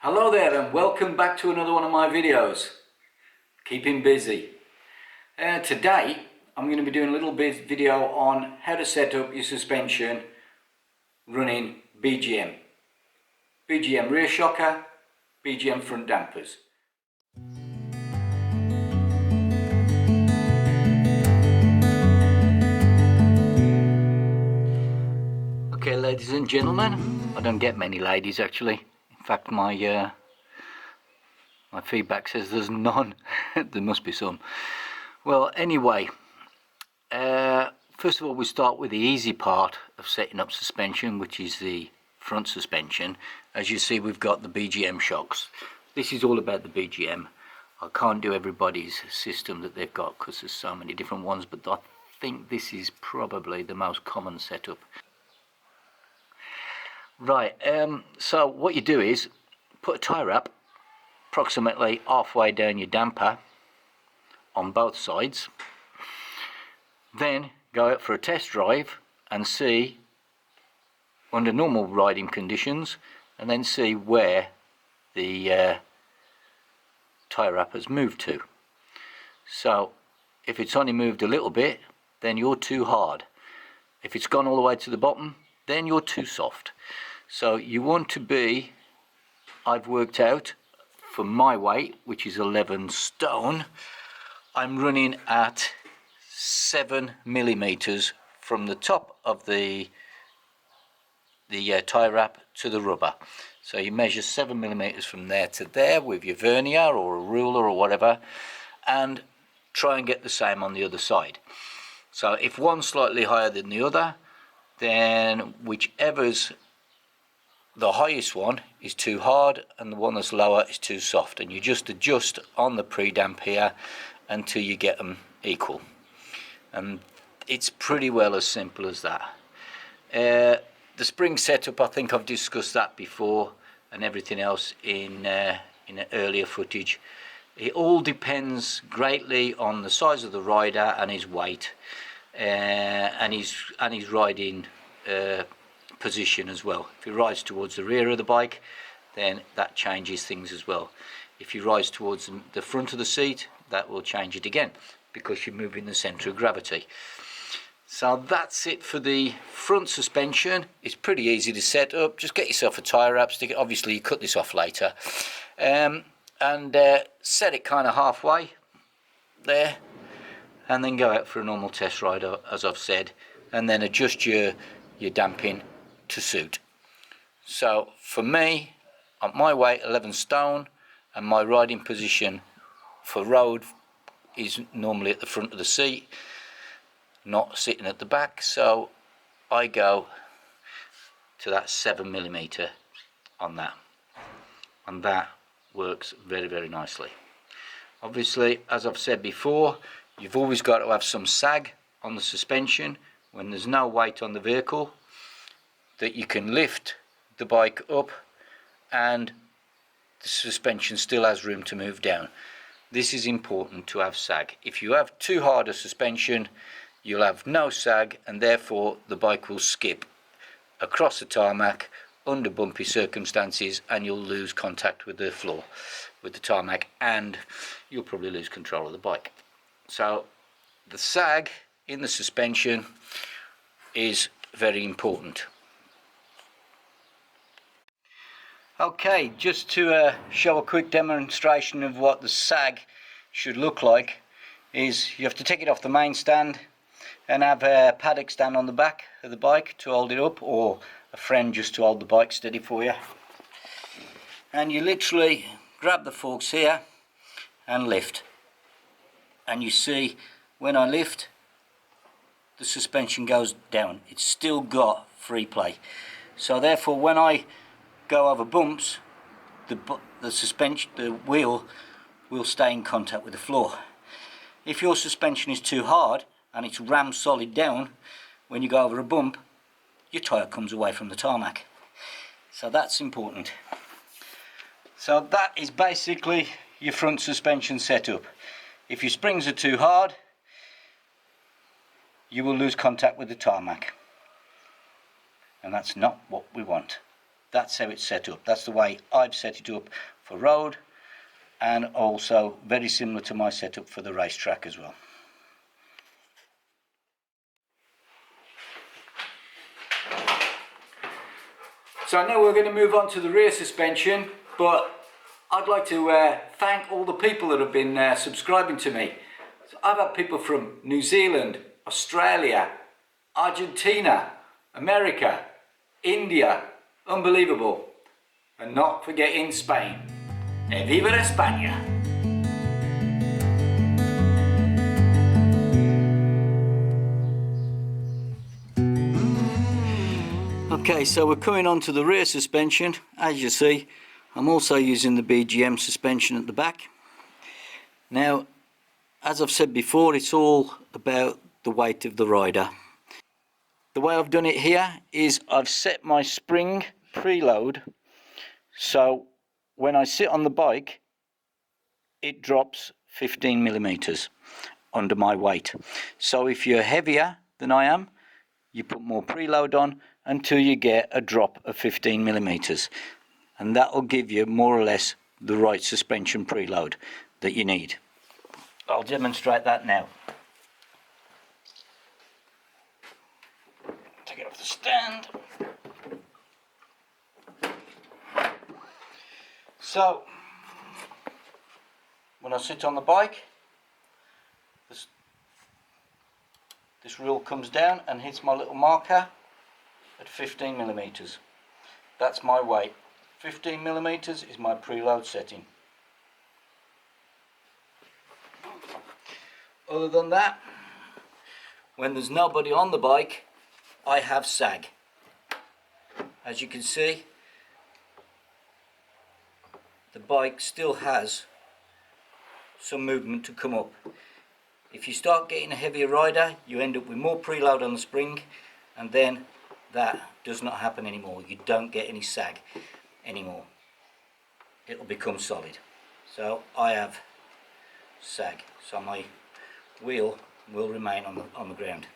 Hello there and welcome back to another one of my videos. Keeping busy. Today I'm going to be doing a little bit video on how to set up your suspension running BGM. BGM rear shocker, BGM front dampers. Okay, ladies and gentlemen, I don't get many ladies actually. In fact, my feedback says there's none. There must be some. Well, anyway, first of all we start with the easy part of setting up suspension, which is the front suspension. As you see, we've got the BGM shocks. This is all about the BGM. I can't do everybody's system that they've got because there's so many different ones, but I think this is probably the most common setup. Right, so what you do is put a tie wrap approximately halfway down your damper on both sides, then go out for a test drive and see under normal riding conditions, and then see where the tie wrap has moved to. So if it's only moved a little bit, then you're too hard. If it's gone all the way to the bottom, then you're too soft. So you want to be, I've worked out for my weight, which is 11 stone, I'm running at 7 millimeters from the top of the tie wrap to the rubber. So you measure 7 millimeters from there to there with your vernier or a ruler or whatever, and try and get the same on the other side. So if one's slightly higher than the other, then whichever's the highest one is too hard and the one that's lower is too soft, and you just adjust on the pre-damp here until you get them equal. And it's pretty well as simple as that. The spring setup, I think I've discussed that before, and everything else in earlier footage. It all depends greatly on the size of the rider and his weight, and his riding position as well. If he rides towards the rear of the bike, then that changes things as well. If he rides towards the front of the seat, that will change it again, because you're moving the centre of gravity. So that's it for the front suspension. It's pretty easy to set up. Just get yourself a tie wrap, stick it, obviously you cut this off later, and set it kind of halfway there, and then go out for a normal test ride, as I've said, and then adjust your damping to suit. So for me, at my weight 11 stone, and my riding position for road is normally at the front of the seat, not sitting at the back, so I go to that 7 millimeter on that, and that works very, very nicely. Obviously, as I've said before, you've always got to have some sag on the suspension when there's no weight on the vehicle, that you can lift the bike up and the suspension still has room to move down. This is important to have sag. If you have too hard a suspension, you'll have no sag, and therefore the bike will skip across the tarmac under bumpy circumstances, and you'll lose contact with the floor, with the tarmac, and you'll probably lose control of the bike. So the sag in the suspension is very important. Okay, just to show a quick demonstration of what the sag should look like, is you have to take it off the main stand and have a paddock stand on the back of the bike to hold it up, or a friend just to hold the bike steady for you. And you literally grab the forks here and lift, and you see when I lift, the suspension goes down. It's still got free play, so therefore when I go over bumps, the suspension, the wheel will stay in contact with the floor. If your suspension is too hard and it's rammed solid down, when you go over a bump, your tyre comes away from the tarmac. So that's important. So that is basically your front suspension setup. If your springs are too hard, you will lose contact with the tarmac, and that's not what we want. That's how it's set up. That's the way I've set it up for road, and also very similar to my setup for the racetrack as well. So now we're going to move on to the rear suspension, but I'd like to thank all the people that have been subscribing to me. So I've had people from New Zealand, Australia, Argentina, America, India, unbelievable, and not forgetting Spain. ¡Viva España! Okay, so we're coming on to the rear suspension. As you see, I'm also using the BGM suspension at the back. Now, as I've said before, it's all about the weight of the rider. The way I've done it here is I've set my spring preload, so when I sit on the bike, it drops 15 millimeters under my weight. So if you're heavier than I am, you put more preload on until you get a drop of 15 millimeters, and that will give you more or less the right suspension preload that you need. I'll demonstrate that now. Take it off the stand. So when I sit on the bike, this rule comes down and hits my little marker at 15 millimeters. That's my weight. 15 millimeters is my preload setting. Other than that, when there's nobody on the bike, I have sag. As you can see, the bike still has some movement to come up. If you start getting a heavier rider, you end up with more preload on the spring, and then that does not happen anymore. You don't get any sag anymore. It'll become solid. So I have sag, so my wheel will remain on the ground.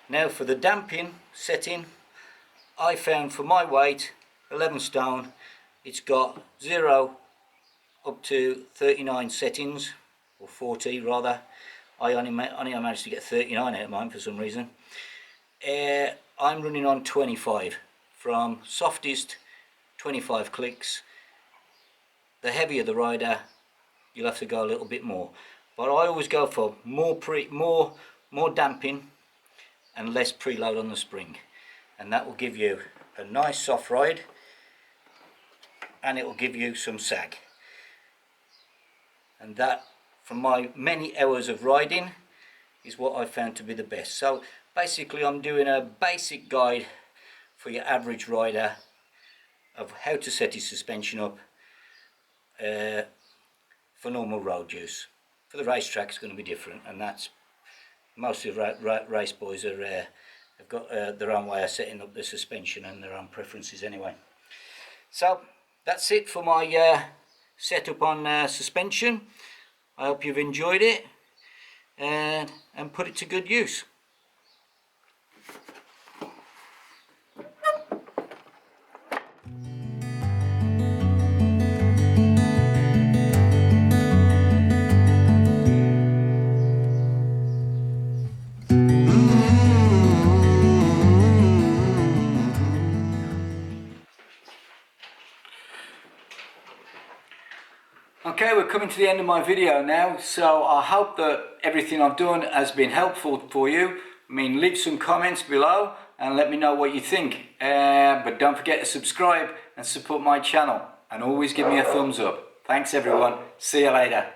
Now for the damping setting, I found for my weight, 11 stone, it's got 0 up to 39 settings, or 40 rather. I only managed to get 39 out of mine for some reason. I'm running on 25, from softest 25 clicks. The heavier the rider, you'll have to go a little bit more, but I always go for more damping and less preload on the spring, and that will give you a nice soft ride, and it will give you some sag. And that, from my many hours of riding, is what I found to be the best. So basically I'm doing a basic guide for your average rider of how to set his suspension up for normal road use. For the racetrack it's going to be different, and that's most of the race boys have got their own way of setting up the suspension and their own preferences anyway. So that's it for my setup on suspension. I hope you've enjoyed it and put it to good use. Okay, we're coming to the end of my video now, so I hope that everything I've done has been helpful for you. I mean, leave some comments below and let me know what you think. But don't forget to subscribe and support my channel, and always give me a thumbs up. Thanks everyone, see you later.